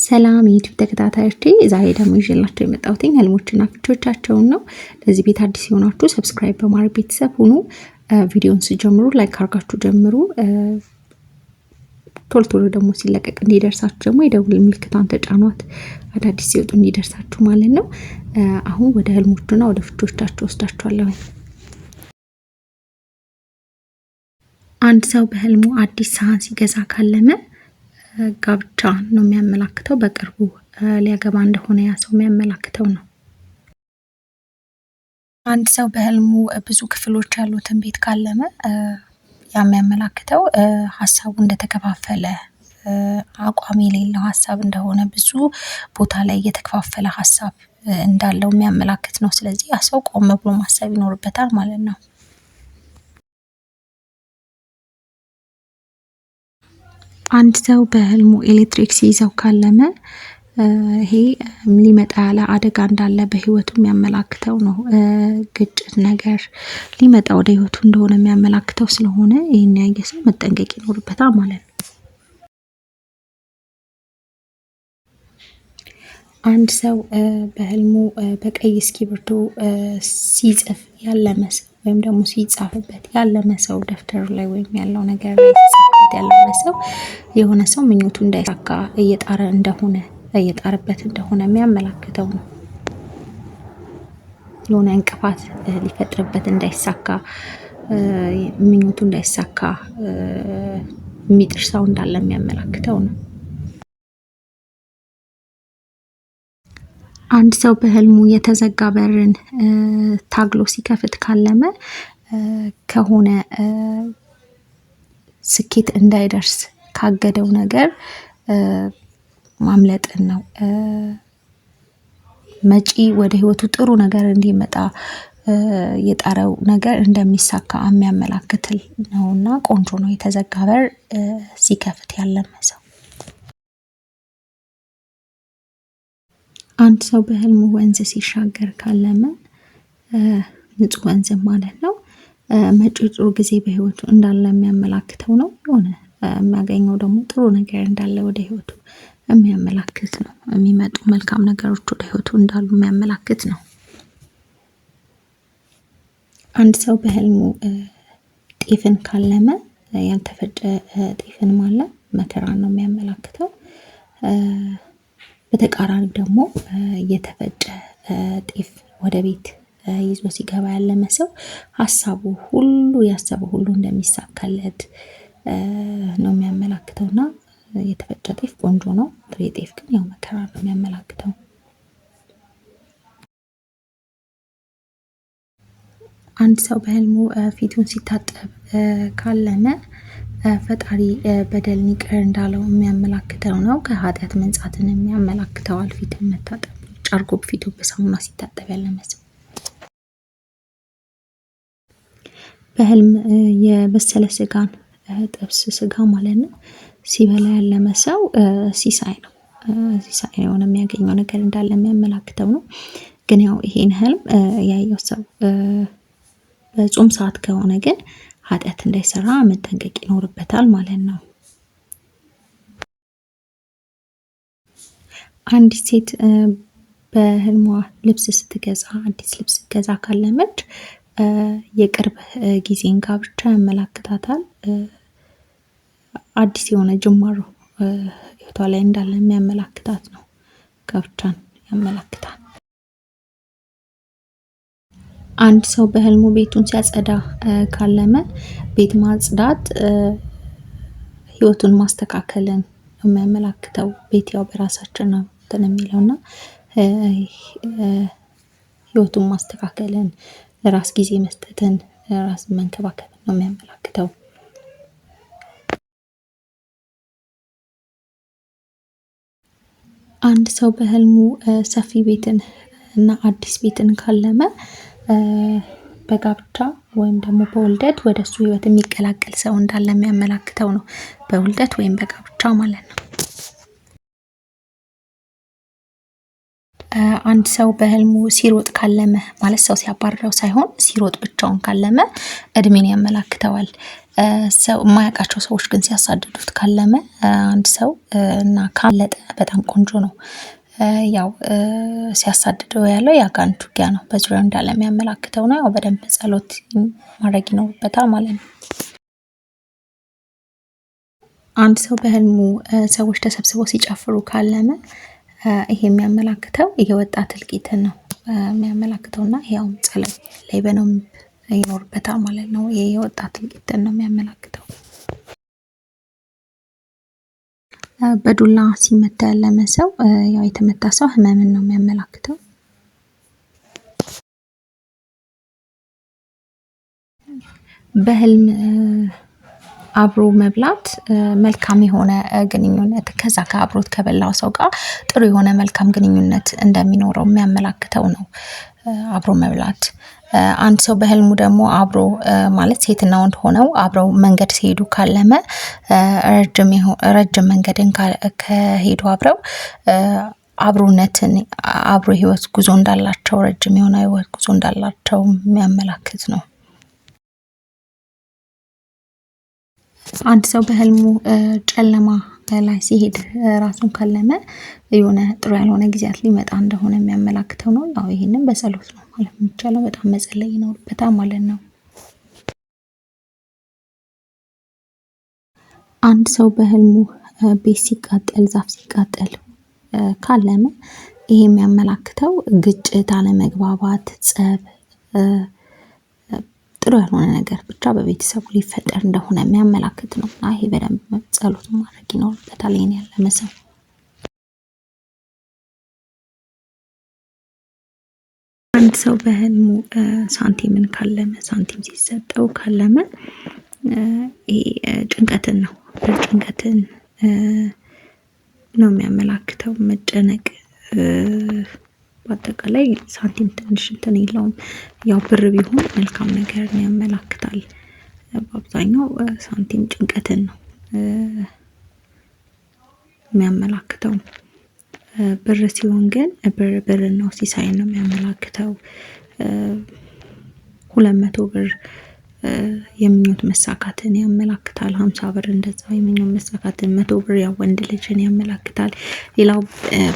ሰላም የዩቲዩብ ተከታታዮቼ ዛሬ ደግሞ ይዤላችሁ የመጣሁት ህልሞችና ፍቾቻቸውን ነው። ለዚህ ቤት አዲስ የሆናችሁ ሰብስክራይብ በማድረግ ቤተሰብ ሁኑ። ቪዲዮውን ሲጀምሩ ላይክ አድርጋችሁ ጀምሩ። ቶሎ ቶሎ ደግሞ ሲለቀቅ እንዲደርሳችሁ ደግሞ የደውል ምልክቷን ተጫኗት፣ አዳዲስ ሲወጡ እንዲደርሳችሁ ማለት ነው። አሁን ወደ ህልሞቹና ወደ ፍቾቻቸው ወስዳችኋለሁ። አንድ ሰው በህልሙ አዲስ ሳህን ሲገዛ ካለመ ጋብቻ ነው የሚያመላክተው። በቅርቡ ሊያገባ እንደሆነ ያ ሰው የሚያመላክተው ነው። አንድ ሰው በህልሙ ብዙ ክፍሎች ያሉትን ቤት ካለመ ያ የሚያመላክተው ሀሳቡ እንደተከፋፈለ፣ አቋም የሌለው ሀሳብ እንደሆነ፣ ብዙ ቦታ ላይ የተከፋፈለ ሀሳብ እንዳለው የሚያመላክት ነው። ስለዚህ ያ ሰው ቆም ብሎ ማሰብ ይኖርበታል ማለት ነው። አንድ ሰው በህልሙ ኤሌክትሪክ ሲይዘው ካለመ ይሄ ሊመጣ ያለ አደጋ እንዳለ በህይወቱ የሚያመላክተው ነው። ግጭት ነገር ሊመጣ ወደ ህይወቱ እንደሆነ የሚያመላክተው ስለሆነ ይሄን ያየ ሰው መጠንቀቅ ይኖርበታል ማለት ነው። አንድ ሰው በህልሙ በቀይ እስክሪብቶ ሲጽፍ ያለመ ሰው ወይም ደግሞ ሲጻፍበት ያለመ ሰው ደብተሩ ላይ ወይም ያለው ነገር ላይ ሲጻፍበት ያለመ ሰው የሆነ ሰው ምኞቱ እንዳይሳካ እየጣረበት እንደሆነ የሚያመላክተው ነው። የሆነ እንቅፋት ሊፈጥርበት እንዳይሳካ፣ ምኞቱ እንዳይሳካ የሚጥር ሰው እንዳለ የሚያመላክተው ነው። አንድ ሰው በህልሙ የተዘጋ በርን ታግሎ ሲከፍት ካለመ ከሆነ ስኬት እንዳይደርስ ካገደው ነገር ማምለጥን ነው። መጪ ወደ ህይወቱ ጥሩ ነገር እንዲመጣ የጣረው ነገር እንደሚሳካ የሚያመላክት ነውና ቆንጆ ነው የተዘጋ በር ሲከፍት ያለመ ሰው። አንድ ሰው በህልሙ ወንዝ ሲሻገር ካለመ ንጹህ ወንዝ ማለት ነው። መጪው ጥሩ ጊዜ በህይወቱ እንዳለ የሚያመላክተው ነው። የሆነ የሚያገኘው ደግሞ ጥሩ ነገር እንዳለ ወደ ህይወቱ የሚያመላክት ነው። የሚመጡ መልካም ነገሮች ወደ ህይወቱ እንዳሉ የሚያመላክት ነው። አንድ ሰው በህልሙ ጤፍን ካለመ ያልተፈጨ ጤፍን ማለት መከራን ነው የሚያመላክተው። በተቃራኒ ደግሞ የተፈጨ ጤፍ ወደ ቤት ይዞ ሲገባ ያለመ ሰው ሀሳቡ ሁሉ ያሰበው ሁሉ እንደሚሳካለት ነው የሚያመላክተውና የተፈጨ ጤፍ ቆንጆ ነው። ጥሬ ጤፍ ግን ያው መከራ ነው የሚያመላክተው። አንድ ሰው በህልሙ ፊቱን ሲታጠብ ካለመ ፈጣሪ በደልን ይቅር እንዳለው የሚያመላክተው ነው። ከኃጢአት መንጻትን የሚያመላክተዋል። ፊትን መታጠብ ጨርጎ ፊቱ በሳሙና ሲታጠብ ያለመ ሰው። በህልም የበሰለ ስጋን ጥብስ ስጋ ማለት ነው ሲበላ ያለመ ሰው ሲሳይ ነው። ሲሳይ የሆነ የሚያገኘው ነገር እንዳለ የሚያመላክተው ነው። ግን ያው ይሄን ህልም ያየው ሰው በጾም ሰዓት ከሆነ ግን ኃጢአት እንዳይሰራ መጠንቀቅ ይኖርበታል ማለት ነው። አንዲት ሴት በህልሟ ልብስ ስትገዛ አዲስ ልብስ ስትገዛ ካለመች የቅርብ ጊዜን ጋብቻ ያመላክታታል። አዲስ የሆነ ጅማሮ ህይወቷ ላይ እንዳለ የሚያመላክታት ነው። ጋብቻን ያመላክታል። አንድ ሰው በህልሙ ቤቱን ሲያጸዳ ካለመ ቤት ማጽዳት ህይወቱን ማስተካከልን የሚያመላክተው። ቤት ያው በራሳችን ነው እንትን የሚለውና ህይወቱን ማስተካከልን፣ ለራስ ጊዜ መስጠትን፣ ራስን መንከባከብን ነው የሚያመላክተው። አንድ ሰው በህልሙ ሰፊ ቤትን እና አዲስ ቤትን ካለመ በጋብቻ ወይም ደግሞ በውልደት ወደ እሱ ህይወት የሚቀላቀል ሰው እንዳለ የሚያመላክተው ነው። በውልደት ወይም በጋብቻ ማለት ነው። አንድ ሰው በህልሙ ሲሮጥ ካለመ ማለት ሰው ሲያባርረው ሳይሆን ሲሮጥ ብቻውን ካለመ እድሜን ያመላክተዋል። ሰው የማያውቃቸው ሰዎች ግን ሲያሳድዱት ካለመ አንድ ሰው እና ካለጠ በጣም ቆንጆ ነው። ያው ሲያሳድደው ያለው የአጋንንት ውጊያ ነው፣ በዙሪያው እንዳለ የሚያመላክተው ነው። ያው በደንብ ጸሎት ማድረግ ይኖርበታል ማለት ነው። አንድ ሰው በህልሙ ሰዎች ተሰብስበው ሲጨፍሩ ካለመ ይሄ የሚያመላክተው የወጣት እልቂትን ነው የሚያመላክተው እና ያው ጸሎት ላይ በደንብ ይኖርበታል ማለት ነው። ይሄ የወጣት እልቂትን ነው የሚያመላክተው። በዱላ ሲመታ ያለመ ሰው ያው የተመታ ሰው ህመምን ነው የሚያመላክተው። በህልም አብሮ መብላት መልካም የሆነ ግንኙነት ከዛ ከአብሮት ከበላው ሰው ጋር ጥሩ የሆነ መልካም ግንኙነት እንደሚኖረው የሚያመላክተው ነው። አብሮ መብላት አንድ ሰው በህልሙ ደግሞ አብሮ ማለት ሴትና ወንድ ሆነው አብረው መንገድ ሲሄዱ ካለመ ረጅም መንገድን ከሄዱ አብረው አብሮነትን አብሮ ህይወት ጉዞ እንዳላቸው ረጅም የሆነ ህይወት ጉዞ እንዳላቸው የሚያመላክት ነው። አንድ ሰው በህልሙ ጨለማ ላይ ሲሄድ ራሱን ካለመ የሆነ ጥሩ ያልሆነ ጊዜያት ሊመጣ እንደሆነ የሚያመላክተው ነው። ያው ይሄንን በጸሎት ነው ማለት የሚቻለው፣ በጣም መጸለይ ይኖርበታል ማለት ነው። አንድ ሰው በህልሙ ቤት ሲቃጠል፣ ዛፍ ሲቃጠል ካለመ ይሄ የሚያመላክተው ግጭት፣ አለመግባባት፣ ጸብ፣ ጥሩ ያልሆነ ነገር ብቻ በቤተሰቡ ሊፈጠር እንደሆነ የሚያመላክት ነው እና ይሄ በደንብ ጸሎት ማድረግ ይኖርበታል ይሄን ያለመ ሰው። አንድ ሰው በህልሙ ሳንቲምን ካለመ፣ ሳንቲም ሲሰጠው ካለመ ይሄ ጭንቀትን ነው ነው የሚያመላክተው፣ መጨነቅ። በአጠቃላይ ሳንቲም ትንሽ እንትን የለውም። ያው ብር ቢሆን መልካም ነገር ያመላክታል። በአብዛኛው ሳንቲም ጭንቀትን ነው የሚያመላክተው። ብር ሲሆን ግን ብር ነው ሲሳይን ነው የሚያመላክተው። 200 ብር የምኞት መሳካትን ያመላክታል። 50 ብር እንደዛው የምኞት መሳካትን፣ 100 ብር ያው ወንድ ልጅን ያመላክታል። ሌላው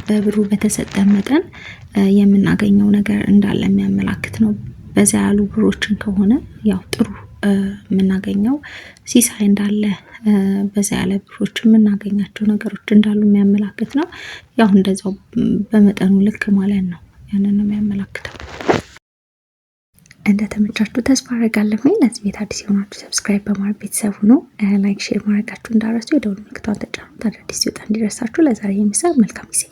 በብሩ በተሰጠ መጠን የምናገኘው ነገር እንዳለ የሚያመላክት ነው። በዛ ያሉ ብሮችን ከሆነ ያው ጥሩ የምናገኘው ሲሳይ እንዳለ፣ በዛ ያለ ብሮች የምናገኛቸው ነገሮች እንዳሉ የሚያመላክት ነው። ያው እንደዛው በመጠኑ ልክ ማለት ነው። ያንን ነው የሚያመላክተው። እንደተመቻችሁ ተስፋ አደርጋለሁ። ለዚህ ቤት አዲስ የሆናችሁ ሰብስክራይብ በማድረግ ቤተሰቡ ነው። ላይክ ሼር ማድረጋችሁ እንዳረሱ፣ የደወል ምልክቷን ተጫኑ፣ አዳዲስ ሲወጣ እንዲደርሳችሁ። ለዛሬ የሚሰጥ መልካም ጊዜ